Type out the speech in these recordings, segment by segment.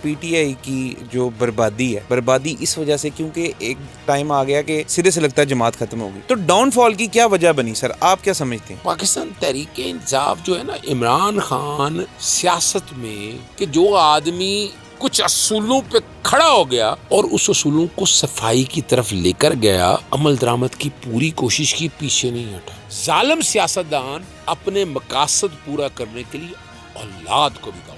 P T I کی جو بربادی ہے، بربادی اس وجہ سے کیونکہ ایک ٹائم آ گیا کہ سرے سے لگتا ہے جماعت ختم ہوگی، تو ڈاؤن فال کی کیا وجہ بنی سر؟ آپ کیا سمجھتے ہیں؟ پاکستان تحریک انصاف جو ہے نا، عمران خان سیاست میں کہ جو آدمی کچھ اصولوں پہ کھڑا ہو گیا اور اس اصولوں کو صفائی کی طرف لے کر گیا، عمل درآمد کی پوری کوشش کی، پیچھے نہیں ہٹا۔ ظالم سیاستدان اپنے مقاصد پورا کرنے کے لیے اولاد کو بھی گاؤں۔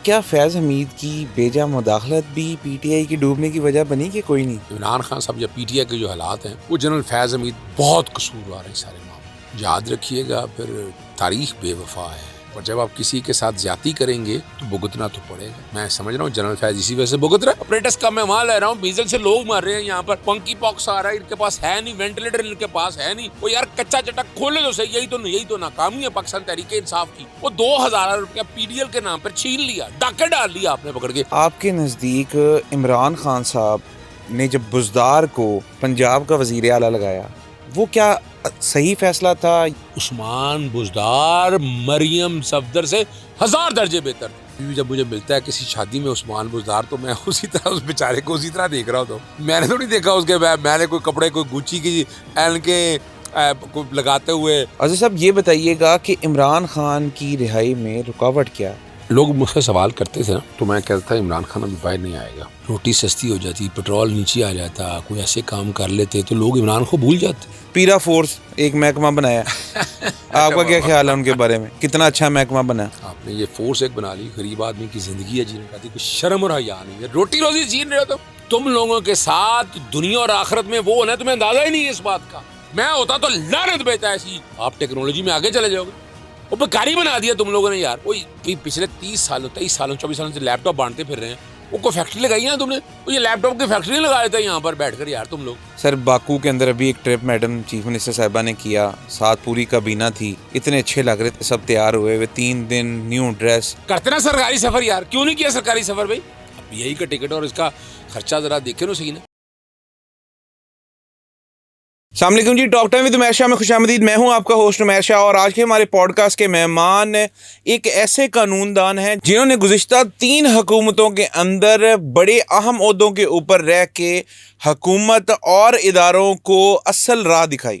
کیا فیض حمید کی بیجا مداخلت بھی پی ٹی آئی کی ڈوبنے کی وجہ بنی کہ کوئی نہیں؟ عمران خان صاحب یا پی ٹی آئی کے جو حالات ہیں، وہ جنرل فیض حمید بہت قصوروار ہیں سارے معاملے۔ یاد رکھیے گا، پھر تاریخ بے وفا ہے، اور جب آپ کسی کے ساتھ زیادتی کریں گے تو بھگتنا تو پڑے گا۔ میں سمجھ رہا ہوں جنرل فیض اسی وجہ سے بھگت رہا ہے۔ اپریٹس کا میں وہاں لے رہا ہوں، ڈیزل سے لوگ مر رہے ہیں یہاں پر، پنکی پاکس آ رہا ہے، ان کے پاس ہے نہیں، وینٹیلیٹر ان کے پاس ہے نہیں، وہ یار کچا چٹا کھولے تو صحیح، یہی تو ناکامی ہے پاکستان تحریک انصاف کی۔ وہ 2000 روپیہ پی ڈی ایل کے نام پر چھین لیا، ڈاکے ڈال لیا آپ نے پکڑ کے۔ آپ کے نزدیک عمران خان صاحب نے جب بزدار کو پنجاب کا وزیر اعلیٰ لگایا، وہ کیا صحیح فیصلہ تھا؟ عثمان بزدار مریم صفدر سے 1000 درجے بہتر۔ جب مجھے ملتا ہے کسی شادی میں عثمان بزدار، تو میں اسی طرح اس بیچارے کو اسی طرح دیکھ رہا ہوتا ہوں۔ میں نے تو نہیں دیکھا اس کے بعد میں نے کوئی کپڑے کوئی گچی کی این کے لگاتے ہوئے۔ عزیز صاحب یہ بتائیے گا کہ عمران خان کی رہائی میں رکاوٹ کیا؟ لوگ مجھ سے سوال کرتے تھے نا، تو میں کہتا تھا عمران خان ابھی باہر نہیں آئے گا، روٹی سستی ہو جاتی، پیٹرول نیچے آ جاتا، کوئی ایسے کام کر لیتے تو لوگ عمران کو بھول جاتے۔ پیرا فورس ایک محکمہ بنایا، آپ کا کیا خیال ہے ان کے بارے میں؟ کتنا اچھا محکمہ بنا؟ آپ نے یہ فورس ایک بنا لی، غریب آدمی کی زندگی ہے جینے کا، کوئی شرم اور حیا نہیں ہے، روٹی روزی چھین رہے ہو تم لوگوں کے ساتھ دنیا اور آخرت میں وہ ہونا ہے، تمہیں اندازہ ہی نہیں ہے اس بات کا۔ میں ہوتا تو لعنت بیچا ایسی، آپ ٹیکنالوجی میں آگے چلے جاؤ گے، وہ بیکاری بنا دیا تم لوگوں نے یار۔ وہی پچھلے 30 سالوں 23 سالوں 24 سالوں سے لیپ ٹاپ بانٹتے پھر رہے ہیں، وہ کوئی فیکٹری لگائی ہے نا تم نے؟ وہ یہ لیپ ٹاپ کی فیکٹری لگا دیتا ہے یہاں پر بیٹھ کر یار تم لوگ۔ سر باکو کے اندر ابھی ایک ٹرپ میڈم چیف منسٹر صاحبہ نے کیا، ساتھ پوری کابینہ تھی، اتنے اچھے لگ رہے تھے، سب تیار ہوئے ہوئے، 3 دن نیو ڈریس۔ کرتے نا سرکاری سفر یار، کیوں نہیں کیا سرکاری سفر بھائی؟ اب یہی کا ٹکٹ اور اس کا خرچہ ذرا دیکھے نا صحیح نا۔ السلام علیکم جی، ٹاک ٹائم ود عمیر شاہ میں خوش آمدید۔ میں ہوں آپ کا ہوسٹ عمیر شاہ، اور آج کے ہمارے پوڈ کاسٹ کے مہمان ایک ایسے قانون دان ہیں جنہوں نے گزشتہ 3 حکومتوں کے اندر بڑے اہم عہدوں کے اوپر رہ کے حکومت اور اداروں کو اصل راہ دکھائی۔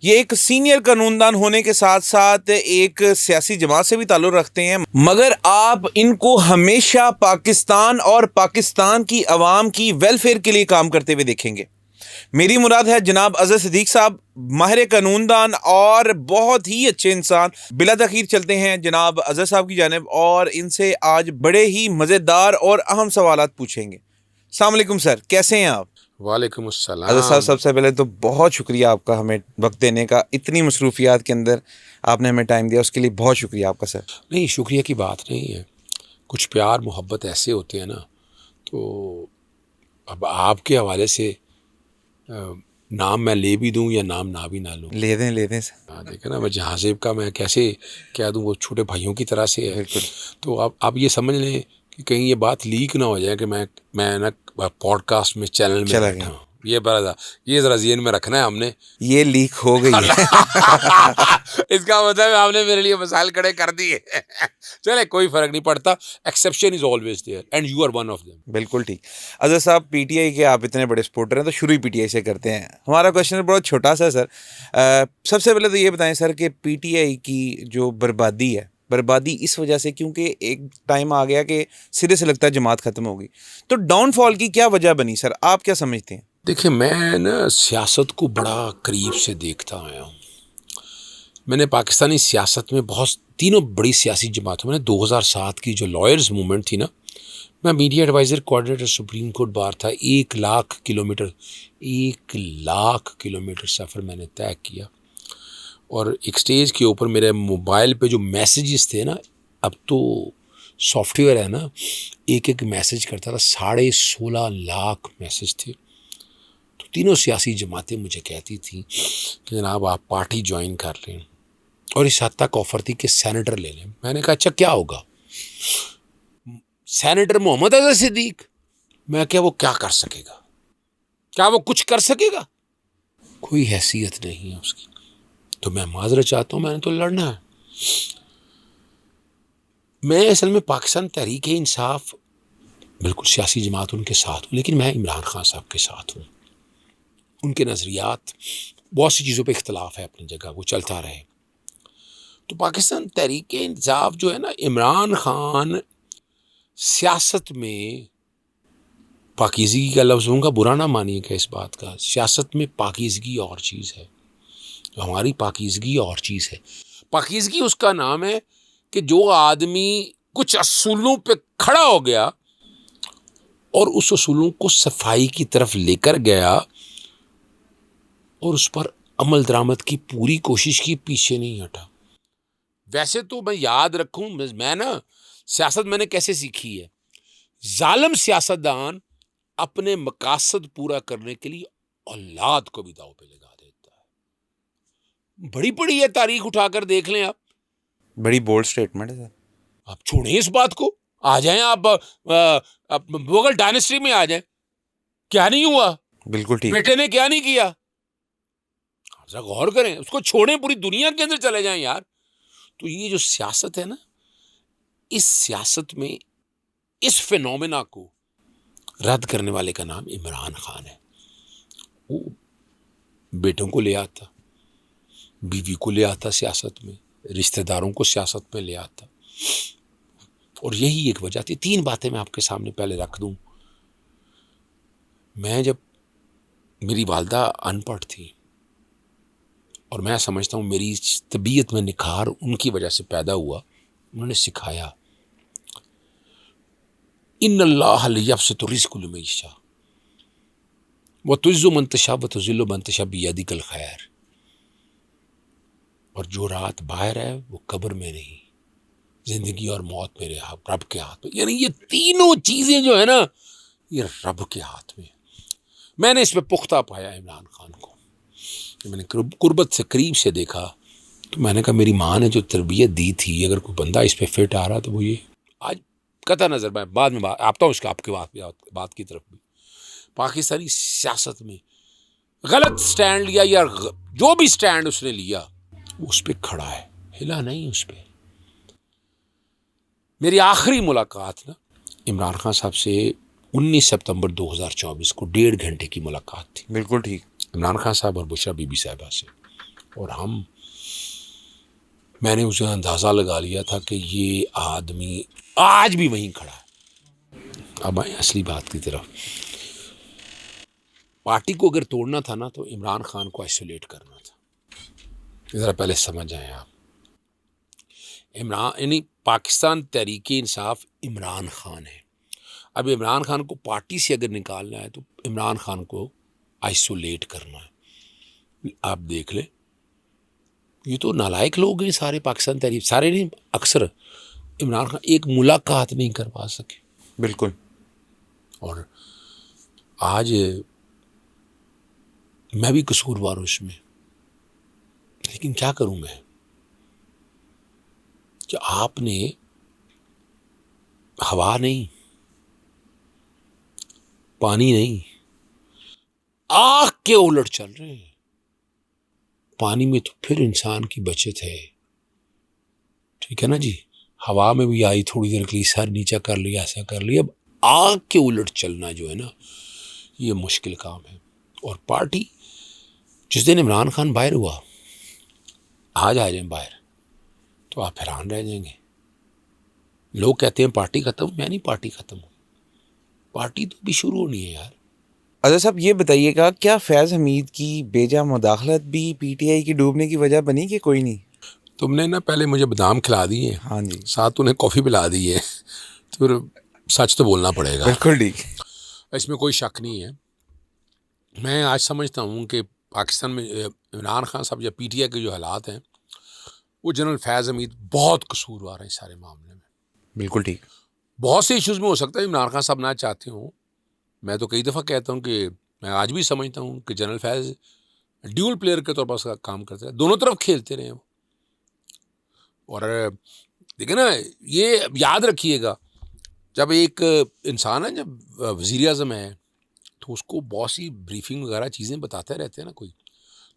یہ ایک سینئر قانون دان ہونے کے ساتھ ساتھ ایک سیاسی جماعت سے بھی تعلق رکھتے ہیں، مگر آپ ان کو ہمیشہ پاکستان اور پاکستان کی عوام کی ویلفیئر کے لیے کام کرتے ہوئے دیکھیں گے۔ میری مراد ہے جناب اظہر صدیق صاحب، ماہر قانون دان اور بہت ہی اچھے انسان۔ بلا تاخیر چلتے ہیں جناب اظہر صاحب کی جانب، اور ان سے آج بڑے ہی مزیدار اور اہم سوالات پوچھیں گے۔ السلام علیکم سر، کیسے ہیں آپ؟ وعلیکم اظہر السلام۔ صاحب سب سے پہلے تو بہت شکریہ آپ کا ہمیں وقت دینے کا، اتنی مصروفیات کے اندر آپ نے ہمیں ٹائم دیا، اس کے لیے بہت شکریہ آپ کا سر۔ نہیں، شکریہ کی بات نہیں ہے، کچھ پیار محبت ایسے ہوتے ہیں نا، تو اب آپ کے حوالے سے نام میں لے بھی دوں یا نام نہ بھی نہ لوں، لے دیں سر۔ دیکھیں نا، میں جہاں زیب کا میں کیسے کہہ دوں، وہ چھوٹے بھائیوں کی طرح سے ہے۔ بالکل۔ تو آپ یہ سمجھ لیں کہ کہیں یہ بات لیک نہ ہو جائے کہ میں نا پوڈ کاسٹ میں چینل میں چلا بیٹھا گیا، ہوں، یہ ذرا ذہن میں رکھنا ہے ہم نے۔ یہ لیک ہو گئی ہے۔ اس کا مطلب آپ نے میرے لیے مسائل کھڑے کر دیے۔ چلے کوئی فرق نہیں پڑتا، exception is always there and you are one of them. بالکل ٹھیک۔ اظہر صاحب، پی ٹی آئی کے آپ اتنے بڑے سپورٹر ہیں، تو شروع ہی پی ٹی آئی سے کرتے ہیں۔ ہمارا کوشچن بہت چھوٹا سا ہے سر۔ سب سے پہلے تو یہ بتائیں سر کہ پی ٹی آئی کی جو بربادی ہے، بربادی اس وجہ سے کیونکہ ایک ٹائم آ گیا کہ سرے سے لگتا ہے جماعت ختم ہوگی، تو ڈاؤن فال کی کیا وجہ بنی سر؟ آپ کیا سمجھتے ہیں؟ دیکھیں، میں نا سیاست کو بڑا قریب سے دیکھتا آیا ہوں۔ میں نے پاکستانی سیاست میں تینوں بڑی سیاسی جماعتوں میں 2007 کی جو لائرز موومنٹ تھی نا، میں media adviser coordinator supreme court bar تھا، 1,00,000 کلومیٹر سفر میں نے طے کیا، اور ایک سٹیج کے اوپر میرے موبائل پہ جو میسیجز تھے نا، اب تو سافٹ ویئر ہے نا، ایک میسیج کرتا تھا، 16.5 میسیج تھے۔ تو تینوں سیاسی جماعتیں مجھے کہتی تھیں کہ جناب آپ پارٹی جوائن کر لیں، اور اس حد تک آفر تھی کہ سینیٹر لے لیں۔ میں نے کہا اچھا کیا ہوگا؟ سینیٹر محمد اظہر صدیق، میں کیا وہ کیا کر سکے گا؟ کیا وہ کچھ کر سکے گا؟ کوئی حیثیت نہیں ہے اس کی۔ تو میں معذرت چاہتا ہوں، میں نے تو لڑنا ہے۔ میں اصل میں پاکستان تحریک انصاف بالکل سیاسی جماعت ان کے ساتھ ہوں، لیکن میں عمران خان صاحب کے ساتھ ہوں. ان کے نظریات، بہت سی چیزوں پہ اختلاف ہے اپنی جگہ، وہ چلتا رہے. تو پاکستان تحریک انصاف جو ہے نا، عمران خان سیاست میں، پاکیزگی کا لفظ ہوں گا، برا نہ مانیے کہ اس بات کا، سیاست میں پاکیزگی اور چیز ہے، ہماری پاکیزگی اور چیز ہے. پاکیزگی اس کا نام ہے کہ جو آدمی کچھ اصولوں پہ کھڑا ہو گیا اور اس اصولوں کو صفائی کی طرف لے کر گیا اور اس پر عمل درآمد کی پوری کوشش کی، پیچھے نہیں ہٹا. ویسے تو میں یاد رکھوں، میں نا سیاست میں نے کیسے سیکھی ہے، ظالم سیاستدان اپنے مقاصد پورا کرنے کے لیے اولاد کو بھی داؤ پہ لگا دیتا ہے. بڑی بڑی یہ تاریخ اٹھا کر دیکھ لیں آپ. بڑی بولڈ سٹیٹمنٹ ہے سر. آپ چھوڑیں اس بات کو، آ جائیں آپ مغل ڈائنیسٹی میں آ جائیں، کیا نہیں ہوا، بالکل ٹھیک. بیٹے نے کیا نہیں کیا، ذرا غور کریں، اس کو چھوڑیں، پوری دنیا کے اندر چلے جائیں یار. تو یہ جو سیاست ہے نا، اس سیاست میں اس فینومینا کو رد کرنے والے کا نام عمران خان ہے. وہ بیٹوں کو لے آتا، بیوی کو لے آتا سیاست میں، رشتہ داروں کو سیاست میں لے آتا. اور یہی ایک وجہ تھی. 3 باتیں میں آپ کے سامنے پہلے رکھ دوں. میں جب، میری والدہ ان پڑھ تھی، اور میں سمجھتا ہوں میری طبیعت میں نکھار ان کی وجہ سے پیدا ہوا. انہوں نے سکھایا، ان اللہ لیبسط الرزق لمن یشاء وتعز من تشاء وتذل من تشاء بیدک الخیر. اور جو رات باہر ہے وہ قبر میں نہیں، زندگی اور موت میرے رب کے ہاتھ میں. یعنی یہ تینوں چیزیں جو ہے نا، یہ رب کے ہاتھ میں. میں نے اس پہ پختہ پایا عمران خان کو. میں نے قربت سے قریب سے دیکھا تو میں نے کہا میری ماں نے جو تربیت دی تھی، اگر کوئی بندہ اس پہ فٹ آ رہا تو وہ یہ. آج قطع نظر میں بعد میں آتا ہوں اس کا، آپ کے بات کی طرف بھی. پاکستانی سیاست میں غلط سٹینڈ لیا، یا جو بھی سٹینڈ اس نے لیا وہ اس پہ کھڑا ہے، ہلا نہیں اس پہ. میری آخری ملاقات نا عمران خان صاحب سے 19 سپتمبر 2024 کو 1.5 گھنٹے کی ملاقات تھی. بالکل ٹھیک. عمران خان صاحب اور بشرا بی بی صاحبہ سے. اور میں نے اسے اندازہ لگا لیا تھا کہ یہ آدمی آج بھی وہیں کھڑا ہے. اب آئیں اصلی بات کی طرف. پارٹی کو اگر توڑنا تھا نا تو عمران خان کو آئسولیٹ کرنا تھا. ذرا پہلے سمجھ آئیں آپ. یعنی پاکستان تحریک انصاف عمران خان ہے. اب عمران خان کو پارٹی سے اگر نکالنا ہے تو عمران خان کو آئسولیٹ کرنا ہے. آپ دیکھ لیں، یہ تو نالائق لوگ ہیں سارے پاکستان تحریک، سارے نہیں، اکثر. عمران خان ایک ملاقات نہیں کروا سکے. بالکل. اور آج میں بھی قصوروار ہوں اس میں، لیکن کیا کروں میں کہ آپ نے ہوا نہیں، پانی نہیں، آگ کے الٹ چل رہے ہیں. پانی میں تو پھر انسان کی بچت ہے، ٹھیک ہے نا جی. ہوا میں بھی آئی، تھوڑی دیر کے لیے سر نیچا کر لیا، ایسا کر لیا. اب آگ کے الٹ چلنا جو ہے نا، یہ مشکل کام ہے. اور پارٹی جس دن عمران خان باہر ہوا، آج آ جائیں باہر تو آپ حیران رہ جائیں گے. لوگ کہتے ہیں پارٹی ختم، میں نہیں پارٹی ختم ہو، پارٹی تو بھی شروع ہونی ہے یار. اظہر صاحب یہ بتائیے گا، کیا فیض حمید کی بیجا مداخلت بھی پی ٹی آئی کی ڈوبنے کی وجہ بنی کہ کوئی نہیں؟ تم نے نا پہلے مجھے بادام کھلا دیے، ہاں جی، ساتھ انہیں کافی پلا دی ہے، تو پھر سچ تو بولنا پڑے گا. بالکل ٹھیک. اس میں کوئی شک نہیں ہے. میں آج سمجھتا ہوں کہ پاکستان میں عمران خان صاحب یا پی ٹی آئی کے جو حالات ہیں، وہ جنرل فیض حمید بہت قصوروار ہیں اس سارے معاملے میں. بالکل ٹھیک. بہت سے ایشوز میں ہو سکتا ہے عمران خان صاحب نہ چاہتے ہوں. میں تو کئی دفعہ کہتا ہوں کہ میں آج بھی سمجھتا ہوں کہ جنرل فیض ڈیول پلیئر کے طور پر کام کرتے ہیں، دونوں طرف کھیلتے رہے. اور دیکھیں نا، یہ یاد رکھیے گا، جب ایک انسان ہے، جب وزیر اعظم ہے تو اس کو بہت سی بریفنگ وغیرہ چیزیں بتاتے رہتے ہیں نا. کوئی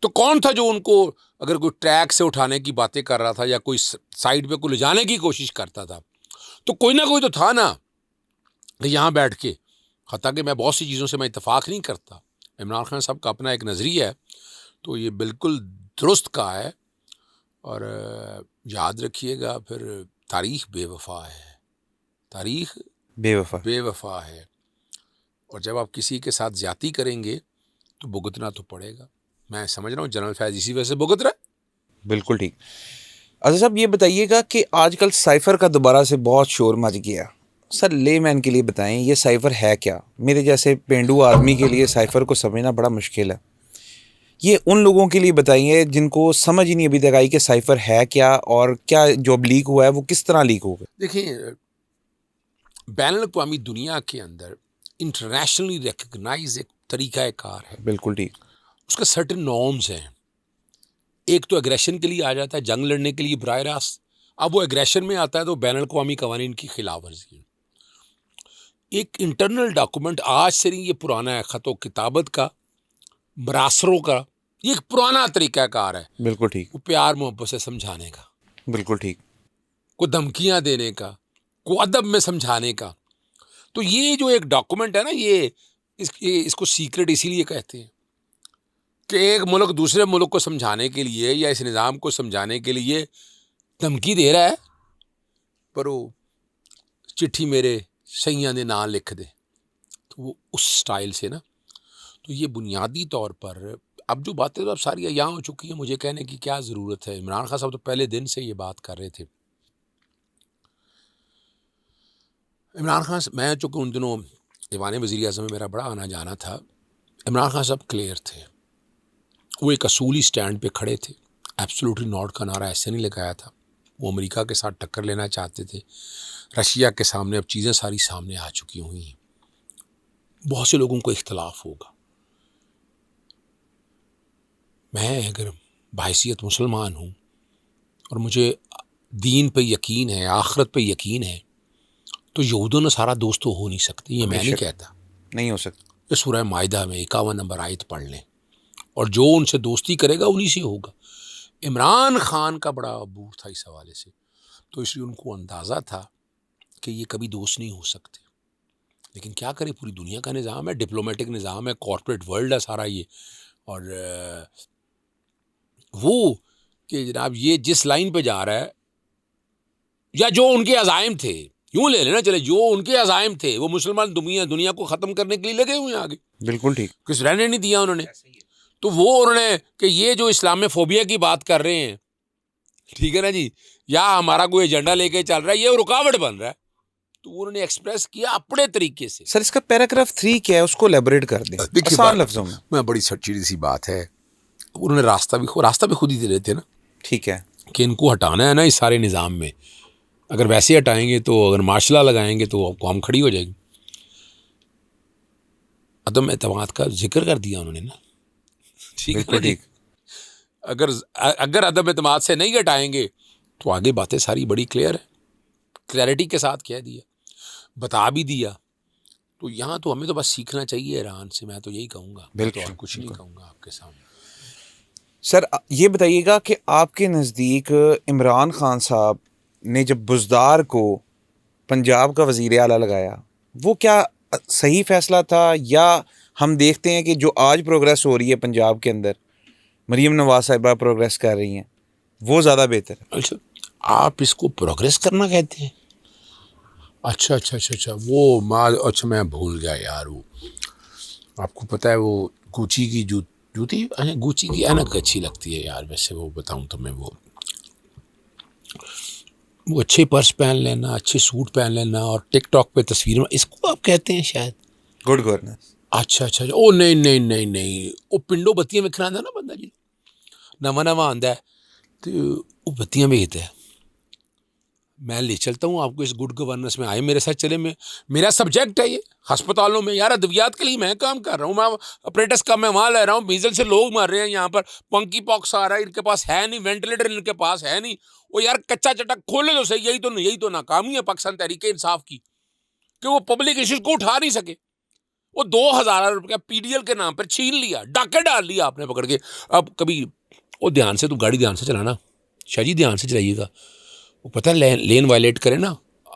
تو کون تھا جو ان کو اگر کوئی ٹریک سے اٹھانے کی باتیں کر رہا تھا یا کوئی سائڈ پہ کو لے جانے کی کوشش کرتا تھا، تو کوئی نہ کوئی تو تھا نا کہ یہاں بیٹھ کے، حتیٰ کہ میں بہت سی چیزوں سے میں اتفاق نہیں کرتا، عمران خان صاحب کا اپنا ایک نظریہ ہے تو یہ بالکل درست کا ہے، اور یاد رکھیے گا پھر تاریخ بے وفا ہے، تاریخ بے وفا ہے، اور جب آپ کسی کے ساتھ زیادتی کریں گے تو بھگتنا تو پڑے گا۔ میں سمجھ رہا ہوں جنرل فیض اسی وجہ سے بھگت رہا ہے۔ بالکل ٹھیک۔ اظہر صاحب یہ بتائیے گا کہ آج کل سائفر کا دوبارہ سے بہت شور مچ گیا، سر لے مین کے لیے بتائیں یہ سائفر ہے کیا؟ میرے جیسے پینڈو آدمی کے لیے سائفر کو سمجھنا بڑا مشکل ہے، یہ ان لوگوں کے لیے بتائیے جن کو سمجھ ہی نہیں ابھی تک آئی کہ سائفر ہے کیا، اور کیا جو لیک ہوا ہے وہ کس طرح لیک ہو گیا۔ دیکھیں، بین الاقوامی دنیا کے اندر انٹرنیشنلی ریکگنائز ایک طریقہ کار ہے، بالکل ٹھیک۔ اس کا سرٹن نارمز ہیں۔ ایک تو ایگریشن کے لیے آ جاتا ہے، جنگ لڑنے کے لیے براہ راست، اب وہ ایگریشن میں آتا ہے تو بین الاقوامی قوانین کی خلاف ورزی ہے۔ ایک انٹرنل ڈاکومنٹ آج سے نہیں، یہ پرانا ہے، خط و کتابت کا، مراسروں کا، یہ ایک پرانا طریقہ کار ہے، بالکل ٹھیک۔ وہ پیار محبت سے سمجھانے کا، بالکل ٹھیک۔ کو دھمکیاں دینے کا، کو ادب میں سمجھانے کا۔ تو یہ جو ایک ڈاکومنٹ ہے نا، یہ اس کو سیکرٹ اسی لیے کہتے ہیں کہ ایک ملک دوسرے ملک کو سمجھانے کے لیے یا اس نظام کو سمجھانے کے لیے دھمکی دے رہا ہے، پر وہ چٹھی میرے سیاں نے نام لکھ دے، تو وہ اس سٹائل سے نا۔ تو یہ بنیادی طور پر اب جو باتیں تو اب ساری یہاں ہو چکی ہیں، مجھے کہنے کی کیا ضرورت ہے۔ عمران خان صاحب تو پہلے دن سے یہ بات کر رہے تھے۔ عمران خان، میں چونکہ ان دنوں ایوان وزیر اعظم میں میرا بڑا آنا جانا تھا، عمران خان صاحب کلیئر تھے، وہ ایک اصولی سٹینڈ پہ کھڑے تھے، ایبسولوٹلی ناٹ کا نعرہ ایسے نہیں لگایا تھا۔ وہ امریکہ کے ساتھ ٹکر لینا چاہتے تھے، رشیا کے سامنے اب چیزیں ساری سامنے آ چکی ہوئی ہیں، بہت سے لوگوں کو اختلاف ہوگا۔ میں اگر بحیثیت مسلمان ہوں اور مجھے دین پہ یقین ہے، آخرت پہ یقین ہے، تو یہود و نصارہ دوست تو ہو نہیں سکتے، یہ میں نہیں کہتا، نہیں ہو سکتا۔ یہ سورہ مائدہ میں 51 نمبر آیت پڑھ لیں، اور جو ان سے دوستی کرے گا انہی سے ہوگا۔ عمران خان کا بڑا عبور تھا اس حوالے سے، تو اس لیے ان کو اندازہ تھا کہ یہ کبھی دوست نہیں ہو سکتے، لیکن کیا کرے، پوری دنیا کا نظام ہے، ڈپلومیٹک نظام ہے، کارپوریٹ ورلڈ ہے سارا یہ، اور وہ کہ جناب یہ جس لائن پہ جا رہا ہے، یا جو ان کے عزائم تھے، یوں لے لینا چلے، جو ان کے عزائم تھے وہ مسلمان دنیا کو ختم کرنے کے لیے لگے ہوئے ہیں آگے، بالکل ٹھیک۔ کچھ رہنے نہیں دیا انہوں نے۔ تو وہ انہوں نے کہ یہ جو اسلام فوبیا کی بات کر رہے ہیں، ٹھیک ہے نا جی، یا ہمارا کوئی ایجنڈا لے کے چل رہا ہے، یہ رکاوٹ بن رہا ہے، تو انہوں نے ایکسپریس کیا اپنے طریقے سے۔ سر اس کا پیراگراف 3 کیا ہے، اس کو ایلیبریٹ کر دیں آسان لفظوں میں۔ بڑی سچی سی بات ہے، انہوں نے راستہ بھی خود ہی دے رہے تھے نا، ٹھیک ہے، کہ ان کو ہٹانا ہے نا اس سارے نظام میں، اگر ویسے ہٹائیں گے تو، اگر مارشل لا لگائیں گے تو قوم کھڑی ہو جائے گی۔ عدم اعتماد کا ذکر کر دیا انہوں نے نا، ٹھیک ہے ٹھیک۔ اگر عدم اعتماد سے نہیں ہٹائیں گے تو آگے باتیں ساری بڑی کلیئر ہے، کلیئرٹی کے ساتھ کہہ دیا، بتا بھی دیا۔ تو یہاں تو ہمیں تو بس سیکھنا چاہیے ایران سے، میں تو یہی کہوں گا، میں تو اور کچھ نہیں کہوں گا آپ کے سامنے۔ سر یہ بتائیے گا کہ آپ کے نزدیک عمران خان صاحب نے جب بزدار کو پنجاب کا وزیر اعلیٰ لگایا، وہ کیا صحیح فیصلہ تھا، یا ہم دیکھتے ہیں کہ جو آج پروگریس ہو رہی ہے پنجاب کے اندر، مریم نواز صاحبہ پروگریس کر رہی ہیں، وہ زیادہ بہتر ہے؟ اچھا، آپ اس کو پروگریس کرنا کہتے ہیں؟ اچھا وہ میں بھول گیا یار، وہ آپ کو پتہ ہے وہ گوچی کی جوتی، گوچی کی اینک اچھی لگتی ہے یار، ویسے وہ بتاؤں تو میں، وہ اچھے پرس پہن لینا، اچھے سوٹ پہن لینا، اور ٹک ٹاک پہ تصویر، اس کو آپ کہتے ہیں شاید گڈ گورننس۔ اچھا او نہیں، وہ پنڈو بتیاں وکھرا آندا نا بندہ، جی نواں آندا ہے تو وہ بتیاں بھیجتا ہے۔ میں لے چلتا ہوں آپ کو اس گڈ گورننس میں، آئے میرے ساتھ چلے، میں میرا سبجیکٹ ہے یہ، ہسپتالوں میں یار ادویات کے لیے میں کام کر رہا ہوں، میں اپریٹس کا میں وہاں لے رہا ہوں، میزل سے لوگ مر رہے ہیں یہاں پر، پنکی پاکس آ رہا ہے، ان کے پاس ہے نہیں، وینٹیلیٹر ان کے پاس ہے نہیں، وہ یار کچا چٹک کھولے تو صحیح، یہی تو ناکامی ہے پاکستان تحریک انصاف کی، کہ وہ پبلک ایشوز کو اٹھا نہیں سکے۔ وہ 2000 روپیہ پی ڈی ایل کے نام پر چھین لیا، ڈاکے ڈال لیا آپ نے پکڑ کے۔ اب کبھی وہ دھیان سے، تو گاڑی دھیان سے چلانا شاہ جی، دھیان سے چلائیے گا، وہ پتہ ہے لین وائلیٹ کرے نا،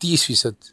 30%.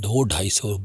200-250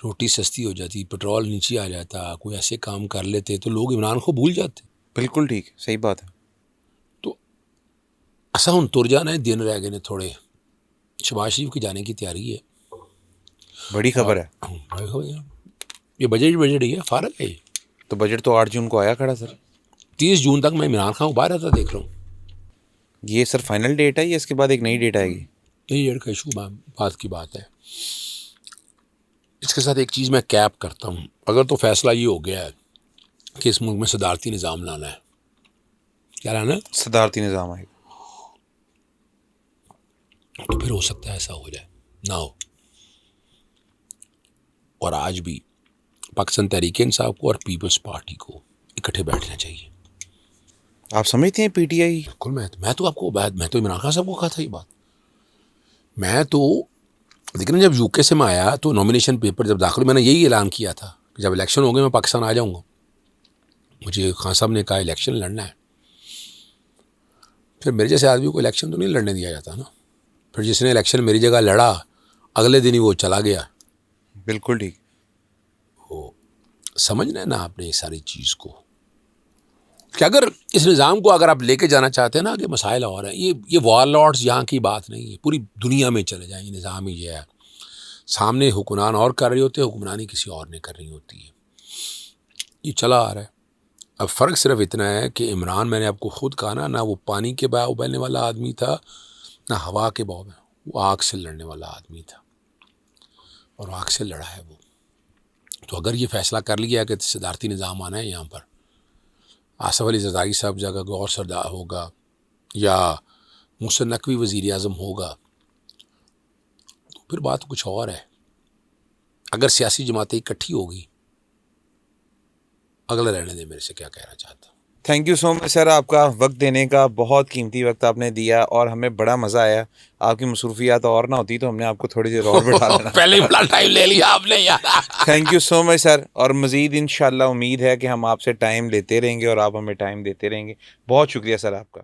روٹی سستی ہو جاتی, پٹرول نیچے آ جاتا, کوئی ایسے کام کر لیتے تو لوگ عمران کو بھول جاتے. بالکل ٹھیک, صحیح بات ہے. تو ایسا ہوں تر جانا ہے, دن رہ گئے نے تھوڑے. شہباز شریف کی جانے کی تیاری ہے. بڑی خبر ہے. بڑی خبر ہے. یہ بجٹ ہی ہے, فارغ ہے. تو بجٹ تو 8 جون کو آیا کھڑا سر. 30 جون تک میں عمران خان کو باہر رہتا دیکھ رہا ہوں. یہ سر فائنل ڈیٹ ہے یا اس کے بعد ایک نئی ڈیٹ آئے گی؟ یہی ڈیٹ کا ایشو بات کی بات ہے. اس کے ساتھ ایک چیز میں کیپ کرتا ہوں, اگر تو فیصلہ یہ ہو گیا ہے کہ اس ملک میں صدارتی نظام لانا ہے, کیا لانا ہے؟ صدارتی نظام آئے گا. تو پھر ہو سکتا ہے ایسا ہو جائے, نہ ہو. اور آج بھی پاکستان تحریک انصاف کو اور پیپلز پارٹی کو اکٹھے بیٹھنا چاہیے. آپ سمجھتے ہیں پی ٹی آئی؟ بالکل. میں تو آپ کو میں تو عمران خان صاحب کو کہا تھا یہ بات. میں تو لیکن جب یو کے سے میں آیا تو نامینیشن پیپر جب داخل, میں نے یہی اعلان کیا تھا کہ جب الیکشن ہو گئے میں پاکستان آ جاؤں گا. مجھے خان صاحب نے کہا الیکشن لڑنا ہے. پھر میرے جیسے آدمی کو الیکشن تو نہیں لڑنے دیا جاتا نا. پھر جس نے الیکشن میری جگہ لڑا اگلے دن ہی وہ چلا گیا. بالکل ٹھیک. وہ سمجھنا ہے نا آپ نے اس ساری چیز کو, کہ اگر اس نظام کو اگر آپ لے کے جانا چاہتے ہیں نا کہ مسائل اور ہیں, یہ وار لارڈز یہاں کی بات نہیں ہے, پوری دنیا میں چلے جائیں. یہ نظام ہی یہ ہے, سامنے حکمران اور کر رہے ہوتے ہیں, حکمرانی کسی اور نے کر رہی ہوتی ہے. یہ چلا آ رہا ہے. اب فرق صرف اتنا ہے کہ عمران, میں نے آپ کو خود کہا نا, نہ وہ پانی کے بہاؤ بہنے والا آدمی تھا نہ ہوا کے بہاؤ میں, وہ آگ سے لڑنے والا آدمی تھا اور آگ سے لڑا ہے وہ. تو اگر یہ فیصلہ کر لیا کہ صدارتی نظام آنا ہے یہاں پر, آصف علی زرداری صاحب جگہ غور سردار ہوگا یا محسن نقوی وزیر اعظم ہوگا, تو پھر بات کچھ اور ہے. اگر سیاسی جماعتیں اکٹھی ہوگی, اگلا رہنے دے میرے سے کیا کہنا چاہتا ہوں. تھینک یو سو مچ سر, آپ کا وقت دینے کا, بہت قیمتی وقت آپ نے دیا اور ہمیں بڑا مزہ آیا. آپ کی مصروفیات اور نہ ہوتی تو ہم نے آپ کو تھوڑی دیر اور بٹھا لینا. پہلے بڑا ٹائم لے لیا آپ نے یار. تھینک یو سو مچ سر, اور مزید انشاءاللہ امید ہے کہ ہم آپ سے ٹائم لیتے رہیں گے اور آپ ہمیں ٹائم دیتے رہیں گے. بہت شکریہ سر آپ کا.